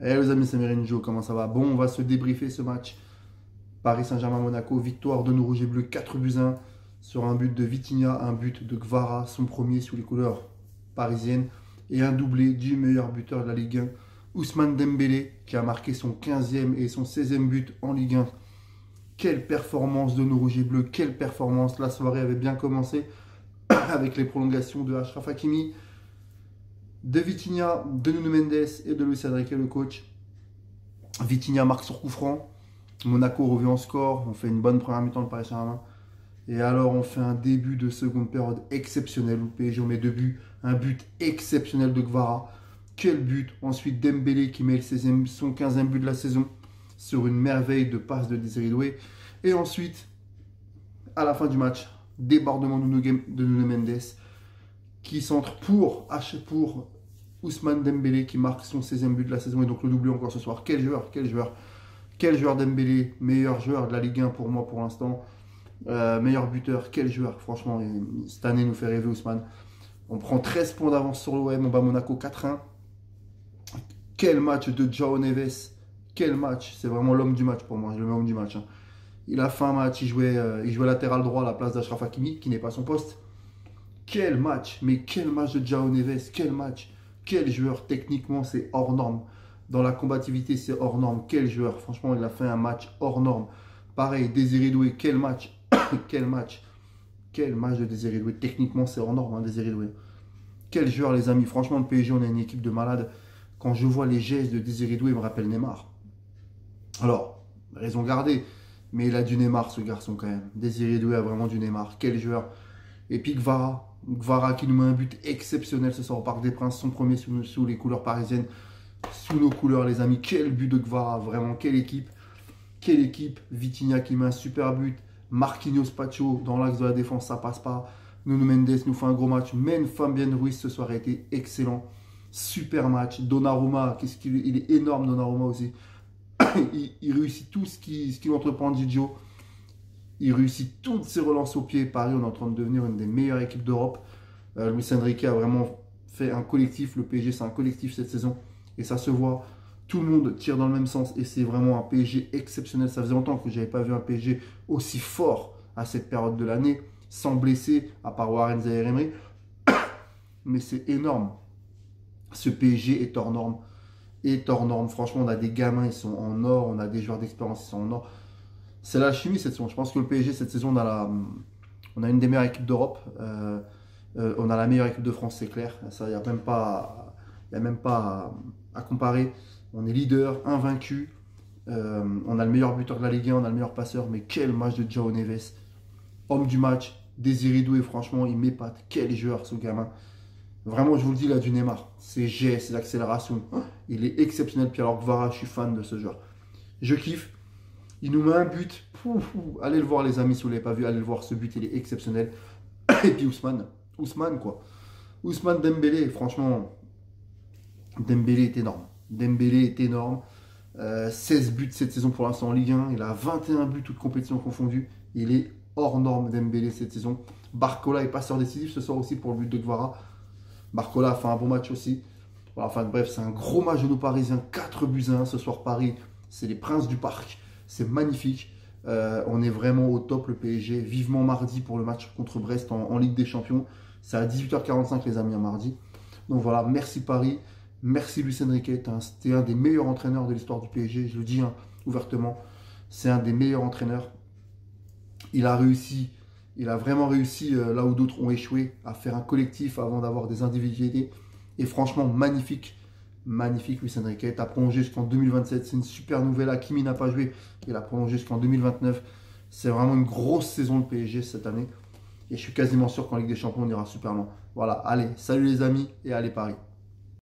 Eh les amis, c'est Merenjo, comment ça va? Bon, on va se débriefer ce match. Paris Saint-Germain-Monaco, victoire de nos rouges et bleus, 4 buts 1 sur un but de Vitinha, un but de Kvara, son premier sous les couleurs parisiennes, et un doublé du meilleur buteur de la Ligue 1, Ousmane Dembélé, qui a marqué son 15e et son 16e but en Ligue 1. Quelle performance de nos rouges et bleus, quelle performance! La soirée avait bien commencé avec les prolongations de Achraf Hakimi, de Vitinha, de Nuno Mendes et de Luis Enrique, le coach. Vitinha marque sur coup franc. Monaco revient en score. On fait une bonne première mi-temps de Paris Saint-Germain. Et alors, on fait un début de seconde période exceptionnel. Où le PSG, on met 2 buts. Un but exceptionnel de Kvara. Quel but! Ensuite, Dembélé qui met le 16e, son 15e but de la saison. Sur une merveille de passe de Désiré Doué. Et ensuite, à la fin du match, débordement de Nuno Mendes qui centre pour Ousmane Dembélé qui marque son 16e but de la saison et donc le doublé encore ce soir. Quel joueur, quel joueur, quel joueur Dembélé, meilleur joueur de la Ligue 1 pour moi pour l'instant, meilleur buteur, quel joueur, franchement, cette année nous fait rêver Ousmane. On prend 13 points d'avance sur l'OM, on bat Monaco 4-1. Quel match de João Neves, quel match, c'est vraiment l'homme du match pour moi, je le mets homme du match. Hein. Il a fait un match, il jouait latéral droit à la place d'Achraf Hakimi, qui n'est pas son poste. Quel match, mais quel match de João Neves, quel match, quel joueur, techniquement c'est hors norme. Dans la combativité c'est hors norme, quel joueur, franchement il a fait un match hors norme. Pareil, Désiré Doué, quel match, quel match, quel match de Désiré Doué, techniquement c'est hors norme, hein, Désiré Doué. Quel joueur les amis, franchement le PSG on a une équipe de malades. Quand je vois les gestes de Désiré Doué, il me rappelle Neymar. Alors, raison gardée, mais il a du Neymar ce garçon quand même. Désiré Doué a vraiment du Neymar, quel joueur. Et puis Kvara qui nous met un but exceptionnel ce soir au Parc des Princes, son premier sous les couleurs parisiennes, sous nos couleurs les amis. Quel but de Kvara, vraiment, quelle équipe. Quelle équipe. Vitinha qui met un super but, Marquinhos Pacho dans l'axe de la défense, ça passe pas. Nuno Mendes nous fait un gros match, même Fabien Ruiz ce soir a été excellent. Super match. Donnarumma, il est énorme Donnarumma aussi. il réussit tout ce qu'il entreprend Didio. Il réussit toutes ses relances au pied. Paris, on est en train de devenir une des meilleures équipes d'Europe. Luis Enrique a vraiment fait un collectif. Le PSG, c'est un collectif cette saison. Et ça se voit. Tout le monde tire dans le même sens. Et c'est vraiment un PSG exceptionnel. Ça faisait longtemps que je n'avais pas vu un PSG aussi fort à cette période de l'année. Sans blesser, à part Warren Zaïre-Emery. Mais c'est énorme. Ce PSG est hors norme. Est hors norme. Franchement, on a des gamins, ils sont en or. On a des joueurs d'expérience, ils sont en or. C'est la chimie cette saison. Je pense que le PSG, cette saison, on a une des meilleures équipes d'Europe. On a la meilleure équipe de France, c'est clair. Ça, il n'y a même pas à comparer. On est leader, invaincu. On a le meilleur buteur de la Ligue 1, on a le meilleur passeur. Mais quel match de João Neves. Homme du match, Désiré Doué, franchement, il m'épate. Quel joueur, ce gamin. Vraiment, je vous le dis, il a du Neymar. Ses gestes, ses accélérations. Il est exceptionnel. Puis alors, Kvara, je suis fan de ce joueur. Je kiffe. Il nous met un but. Allez le voir les amis si vous ne l'avez pas vu. Allez le voir, ce but il est exceptionnel. Et puis Ousmane quoi. Ousmane Dembélé, franchement, Dembélé est énorme. Dembélé est énorme. 16 buts cette saison pour l'instant en Ligue 1. Il a 21 buts toutes compétitions confondues. Il est hors norme Dembélé cette saison. Barcola est passeur décisif ce soir aussi pour le but de Kvara. Barcola a fait un bon match aussi. Voilà, enfin bref, c'est un gros match de nos Parisiens. 4 buts à 1 ce soir Paris. C'est les princes du parc. C'est magnifique. On est vraiment au top le PSG. Vivement mardi pour le match contre Brest en Ligue des Champions. C'est à 18h45 les amis, un mardi. Donc voilà, merci Paris. Merci Luis Enrique. T'es un des meilleurs entraîneurs de l'histoire du PSG. Je le dis hein, ouvertement. C'est un des meilleurs entraîneurs. Il a vraiment réussi là où d'autres ont échoué à faire un collectif avant d'avoir des individualités. Et franchement, magnifique. Magnifique, Luis Enrique. Tu as prolongé jusqu'en 2027. C'est une super nouvelle. Hakimi n'a pas joué. Il a prolongé jusqu'en 2029. C'est vraiment une grosse saison de PSG cette année. Et je suis quasiment sûr qu'en Ligue des Champions, on ira super loin. Voilà, allez, salut les amis et allez Paris.